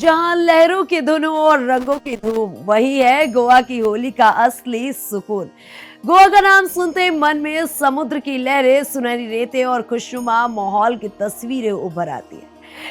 जहां लहरों की धुनों और रंगों की धूम, वही है गोवा की होली का असली सुकून। गोवा का नाम सुनते ही मन में समुद्र की लहरें, सुनहरी रेतें और खुशनुमा माहौल की तस्वीरें उभर आती है।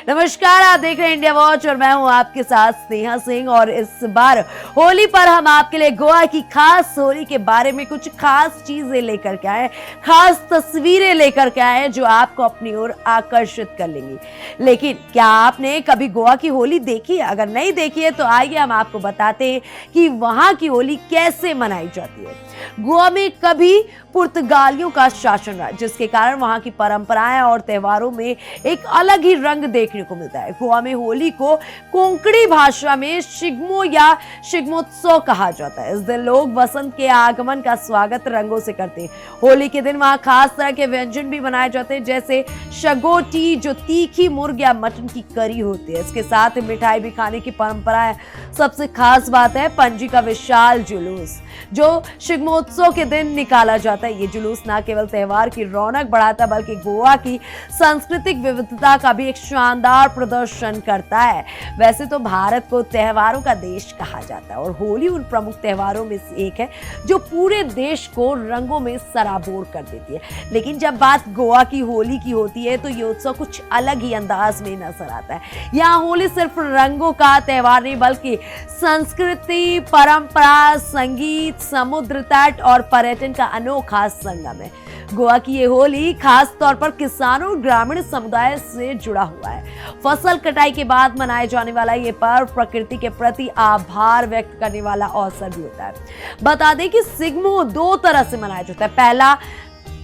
नमस्कार, आप देख रहे हैं इंडिया वॉच और मैं हूं आपके साथ स्नेहा सिंह। और इस बार होली पर हम आपके लिए गोवा की खास होली के बारे में कुछ खास चीजें लेकर के आए, खास तस्वीरें लेकर के आए जो आपको अपनी ओर आकर्षित कर लेंगी। लेकिन क्या आपने कभी गोवा की होली देखी है? अगर नहीं देखी है तो आइए हम आपको बताते हैं कि वहां की होली कैसे मनाई जाती है। गोवा में कभी पुर्तगालियों का शासन रहा, जिसके कारण वहां की परंपराएं और त्योहारों में एक अलग ही रंग देखने को मिलता है। गोवा में होली को कोंकणी भाषा में शिग्मो या शिग्मोत्सव कहा जाता है। इस दिन लोग वसंत के आगमन का स्वागत रंगों से करते हैं। होली के दिन वहां खास तरह के व्यंजन भी बनाए जाते हैं, जैसे शगोटी जो तीखी मुर्ग या मटन की करी होती है। इसके साथ मिठाई भी खाने की परंपरा है। सबसे खास बात है पंजी का विशाल जुलूस जो शिग्मोत्सव के दिन निकाला जाता है। ये जुलूस न केवल त्योहार की रौनक बढ़ाता है बल्कि गोवा की सांस्कृतिक विविधता का भी एक शानदार प्रदर्शन करता है। वैसे तो भारत को त्योहारों का देश कहा जाता है और होली उन प्रमुख त्योहारों में से एक है जो पूरे देश को रंगों में सराबोर कर देती है। लेकिन जब बात गोवा की होली की होती है तो ये उत्सव कुछ अलग ही अंदाज में नजर आता है। यहाँ होली सिर्फ रंगों का त्योहार नहीं बल्कि संस्कृति, परंपरा, संगीत, समुद्र तट और पर्यटन का अनोखा संगम है। गोवा की ये होली खास तौर पर किसानों और ग्रामीण समुदाय से जुड़ा हुआ है। फसल कटाई के बाद मनाए जाने वाला ये पर्व प्रकृति के प्रति आभार व्यक्त करने वाला अवसर भी होता है। बता दें कि सिग्मो दो तरह से मनाया जाता है। पहला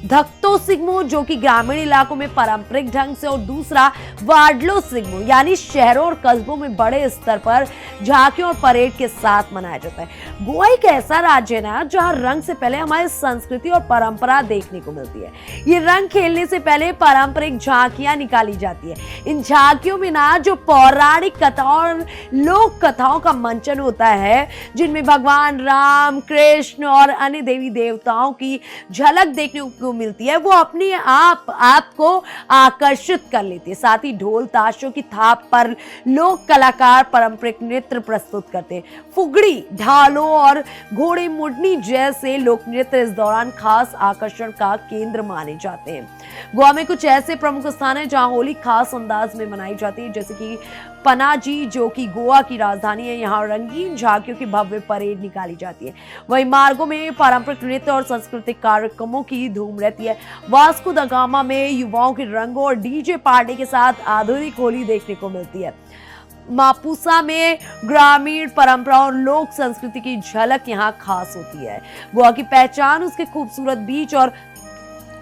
धक्तो सिग्मो जो कि ग्रामीण इलाकों में पारंपरिक ढंग से, और दूसरा वाडलो सिग्मो यानी शहरों और कस्बों में बड़े स्तर पर झांकियों और परेड के साथ मनाया जाता है। गोवा एक ऐसा राज्य है ना जहां रंग से पहले हमारी संस्कृति और परंपरा देखने को मिलती है। ये रंग खेलने से पहले पारंपरिक झांकियां निकाली जाती है। इन झांकियों में ना जो पौराणिक कथाओं और लोक कथाओं का मंचन होता है, जिनमें भगवान राम, कृष्ण और अन्य देवी देवताओं की झलक देखने को मिलती है, वो अपने आपको आकर्षित कर लेती है। साथ ही ढोल ताशों की थाप पर लोक कलाकार पारंपरिक नृत्य प्रस्तुत करते हैं। फुगड़ी, ढालों और घोड़े मुड़नी जैसे लोक नृत्य इस दौरान खास आकर्षण का केंद्र माने जाते हैं। गोवा में कुछ ऐसे प्रमुख स्थान हैं जहां होली खास अंदाज में मनाई जाती है, जैसे कि पनाजी जो कि गोवा की राजधानी है। यहाँ रंगीन झांकियों की भव्य परेड निकाली जाती है। वहीं मार्गों में पारंपरिक नृत्य और सांस्कृतिक कार्यक्रमों की धूम रहती है। वास्को द गामा में युवाओं के रंगों और डीजे पार्टी के साथ आधुनिक होली देखने को मिलती है। मापुसा में ग्रामीण परंपरा और लोक संस्कृति की झलक यहाँ खास होती है। गोवा की पहचान उसके खूबसूरत बीच और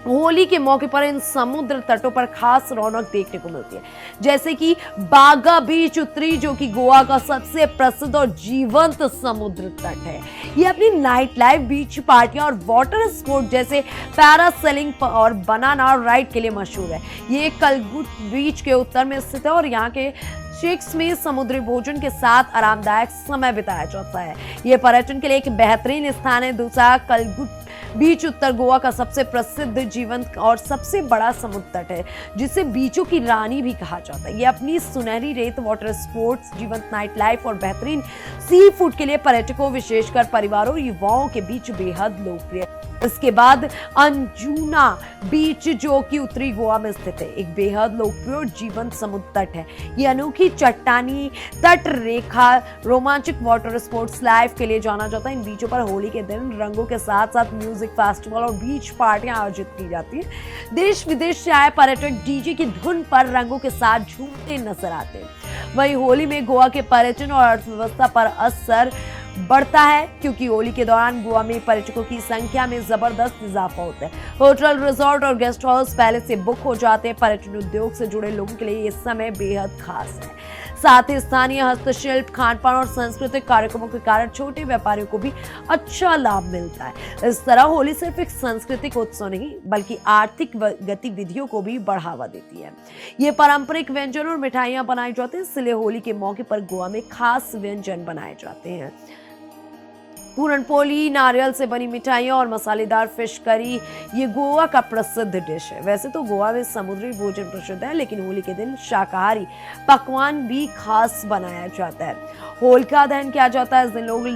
होली के मौके पर इन समुद्र तटों पर खास रौनक देखने को मिलती है, जैसे कि बागा बीच उत्तरी जो कि गोवा का सबसे प्रसिद्ध और जीवंत समुद्र तट है। ये अपनी नाइट लाइफ, बीच पार्टियां और वाटर स्पोर्ट जैसे पैरासेलिंग और बनाना राइड के लिए मशहूर है। ये कलगुट बीच के उत्तर में स्थित है और यहाँ के शेक्स में समुद्री भोजन के साथ आरामदायक समय बिताया जाता है। ये पर्यटन के लिए एक बेहतरीन स्थान है। दूसरा कलगुट बीच उत्तर गोवा का सबसे प्रसिद्ध, जीवंत और सबसे बड़ा समुद्र तट है, जिसे बीचों की रानी भी कहा जाता है। ये अपनी सुनहरी रेत, वाटर स्पोर्ट्स, जीवंत नाइट लाइफ और बेहतरीन सी फूड के लिए पर्यटकों, विशेषकर परिवारों और युवाओं के बीच बेहद लोकप्रिय है। इसके बाद अंजुना बीच जो कि उत्तरी गोवा में स्थित है, एक बेहद लोकप्रिय और जीवंत समुद्र तट है। ये अनोखी चट्टानी तट रेखा, रोमांचक वाटर स्पोर्ट्स लाइफ के लिए जाना जाता है। इन बीचों पर होली के दिन रंगों के साथ साथ म्यूजिक फेस्टिवल और बीच पार्टियां आयोजित की जाती है। देश विदेश से आए पर्यटक डीजे की धुन पर रंगों के साथ झूमते नजर आते हैं। वहीं होली में गोवा के पर्यटन और अर्थव्यवस्था पर असर बढ़ता है, क्योंकि होली के दौरान गोवा में पर्यटकों की संख्या में जबरदस्त इजाफा होता है। होटल, रिजॉर्ट और गेस्ट हाउस पहले से बुक हो जाते हैं। पर्यटन उद्योग से जुड़े लोगों के लिए ये समय बेहद खास है। साथ ही स्थानीय हस्तशिल्प, खानपान और सांस्कृतिक कार्यक्रमों के कारण छोटे व्यापारियों को भी अच्छा लाभ मिलता है। इस तरह होली सिर्फ एक सांस्कृतिक उत्सव नहीं बल्कि आर्थिक गतिविधियों को भी बढ़ावा देती है। ये पारंपरिक व्यंजन और मिठाइयां बनाई जाती हैं, इसलिए होली के मौके पर गोवा में खास व्यंजन बनाए जाते हैं। पूरनपोली, नारियल से बनी मिठाइयाँ और मसालेदार फिश करी ये गोवा का प्रसिद्ध डिश है। वैसे तो गोवा में समुद्री भोजन प्रसिद्ध है, लेकिन होली के दिन शाकाहारी पकवान भी खास बनाया जाता है। होलिका दहन किया जाता है। इस दिन लोग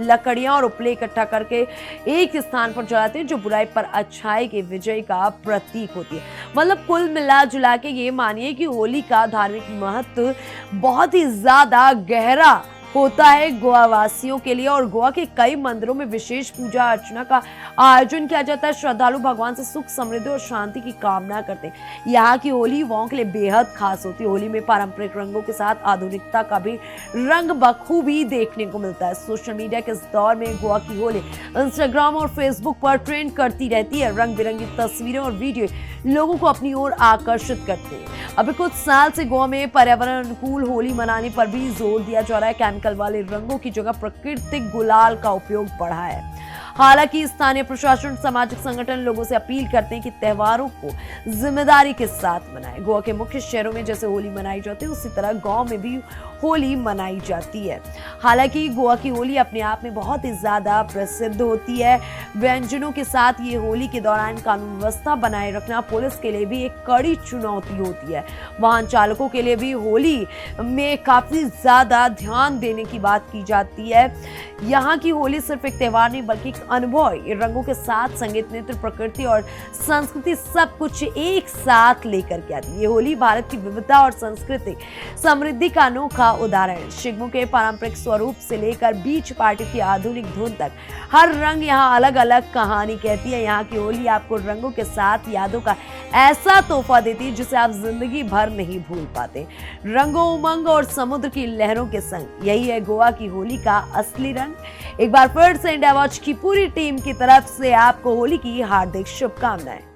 लकड़ियां और उपले इकट्ठा करके एक स्थान पर जलाते हैं, जो बुराई पर अच्छाई के विजय का प्रतीक होती है। मतलब कुल मिला जुला के ये मानिए कि होली का धार्मिक महत्व बहुत ही ज्यादा गहरा होता है गोवा वासियों के लिए, और गोवा के कई मंदिरों में विशेष पूजा अर्चना का आयोजन किया जाता है। श्रद्धालु भगवान से सुख, समृद्धि और शांति की कामना करते हैं। यहाँ की होली युवाओं के लिए बेहद खास होती है। होली में पारंपरिक रंगों के साथ आधुनिकता का भी रंग बखूबी देखने को मिलता है। सोशल मीडिया के इस दौर में गोवा की होली इंस्टाग्राम और फेसबुक पर ट्रेंड करती रहती है। रंग बिरंगी तस्वीरें और वीडियो लोगों को अपनी ओर आकर्षित करते हैं। अभी कुछ साल से गोवा में पर्यावरण अनुकूल होली मनाने पर भी जोर दिया जा रहा है। केमिकल वाले रंगों की जगह प्राकृतिक गुलाल का उपयोग बढ़ा है। हालांकि स्थानीय प्रशासन, सामाजिक संगठन लोगों से अपील करते हैं कि त्योहारों को जिम्मेदारी के साथ मनाएं। गोवा के मुख्य शहरों में जैसे होली मनाई जाती है, उसी तरह गांव में भी होली मनाई जाती है। हालांकि गोवा की होली अपने आप में बहुत ही ज्यादा प्रसिद्ध होती है। व्यंजनों के साथ ये होली के दौरान कानून व्यवस्था बनाए रखना पुलिस के लिए भी एक कड़ी चुनौती होती है। वाहन चालकों के लिए भी होली में काफी ज्यादा ध्यान देने की बात की जाती है। यहाँ की होली सिर्फ एक त्योहार नहीं बल्कि एक अनुभव। ये रंगों के साथ संगीत, नृत्य, प्रकृति और संस्कृति सब कुछ एक साथ लेकर के आती है। ये होली भारत की विविधता और संस्कृति समृद्धि का अनोखा उदाहरण है। शिगमों के पारंपरिक स्वरूप से लेकर बीच पार्टी की आधुनिक धुन तक हर रंग यहाँ अलग अलग कहानी कहती है। यहाँ की होली आपको रंगों के साथ यादों का ऐसा तोहफा देती है जिसे आप जिंदगी भर नहीं भूल पाते। रंगों, उमंग और समुद्र की लहरों के संग यही है गोवा की होली का असली रंग। एक बार फिर से इंडिया वॉच की पूरी टीम की तरफ से आपको होली की हार्दिक शुभकामनाएं।